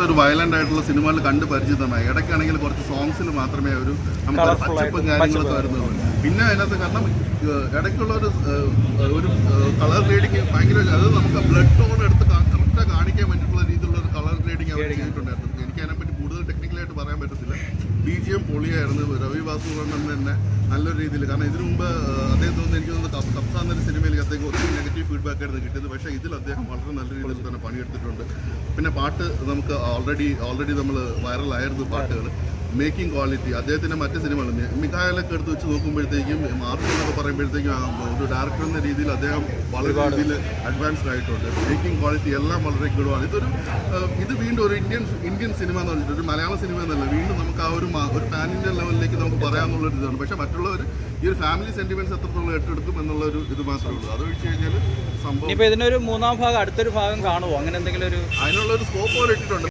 ഒരു വയലന്റ് ആയിട്ടുള്ള സിനിമകൾ കണ്ട് പരിചിതമായി. ഇടയ്ക്കാണെങ്കിൽ കുറച്ച് സോങ്സിൽ മാത്രമേ ഒരു നമുക്ക് പച്ചപ്പും കാര്യങ്ങളൊക്കെ വരുന്നുള്ളൂ. പിന്നെ അതിനകത്ത് കാരണം ഇടയ്ക്കുള്ള ഒരു കളർ ഗ്രേഡിങ് ഭയങ്കര, അത് നമുക്ക് ബ്ലഡ് ടോൺ എടുത്ത് കറക്റ്റായി കാണിക്കാൻ വേണ്ടിയിട്ടുള്ള രീതിയിലുള്ള ഒരു കളർ ഗ്രേഡിങ് അവർ ചെയ്തിട്ടുണ്ടായിരുന്നു. എനിക്ക് അതിനെപ്പറ്റി കൂടുതൽ ടെക്നിക്കലായിട്ട് പറയാൻ പറ്റത്തില്ല. BGM പൊളിയായിരുന്നു. രവി വാസുദേവൻ തന്നെ നല്ലൊരു രീതിയിൽ, കാരണം ഇതിനു മുമ്പ് അദ്ദേഹം തോന്നുന്നു, എനിക്ക് തോന്നുന്നു കപ്സ എന്നൊരു സിനിമയിൽ അദ്ദേഹം ഒത്തിരി നെഗറ്റീവ് ഫീഡ്ബാക്ക് ആയിരുന്നു കിട്ടിയത്. പക്ഷേ ഇതിൽ അദ്ദേഹം വളരെ നല്ല രീതിയിൽ തന്നെ പണിയെടുത്തിട്ടുണ്ട്. പിന്നെ പാട്ട് നമുക്ക് ഓൾറെഡി നമ്മൾ വൈറലായിരുന്നു പാട്ടുകൾ. മേക്കിംഗ് ക്വാളിറ്റി, അദ്ദേഹത്തിൻ്റെ മറ്റ് സിനിമകൾ മിഖായലൊക്കെ എടുത്ത് വെച്ച് നോക്കുമ്പോഴത്തേക്കും, മാർക്കോ എന്നൊക്കെ പറയുമ്പോഴത്തേക്കും ഒരു ഡയറക്ടർ എന്ന രീതിയിൽ അദ്ദേഹം വളരെ രീതിയിൽ അഡ്വാൻസ്ഡ് ആയിട്ടുണ്ട്. മേക്കിംഗ് ക്വാളിറ്റി എല്ലാം വളരെ ഗുഡമാണ്. ഇത് വീണ്ടും ഒരു ഇന്ത്യൻ സിനിമ എന്ന് പറഞ്ഞിട്ട് ഒരു മലയാള സിനിമ എന്നല്ല, വീണ്ടും നമുക്ക് ആ ഒരു പാൻ ഇന്ത്യൻ ലെവലിലേക്ക് നമുക്ക് പറയാമെന്നുള്ളൊരു ഇതാണ്. പക്ഷേ മറ്റുള്ളവർ ഈ ഒരു ഫാമിലി സെന്റിമെന്റ്സ് എത്രത്തോളം ഏറ്റെടുക്കും എന്നുള്ളൊരു ഇത് മാത്രമേ ഉള്ളൂ. അത് വെച്ച് കഴിഞ്ഞാൽ സംഭവം ഇതിനൊരു മൂന്നാം ഭാഗം, അടുത്തൊരു ഭാഗം കാണുമോ? അങ്ങനെ എന്തെങ്കിലും അതിനുള്ള ഒരു സ്കോപ്പ് പോലെ ഇട്ടിട്ടുണ്ട്.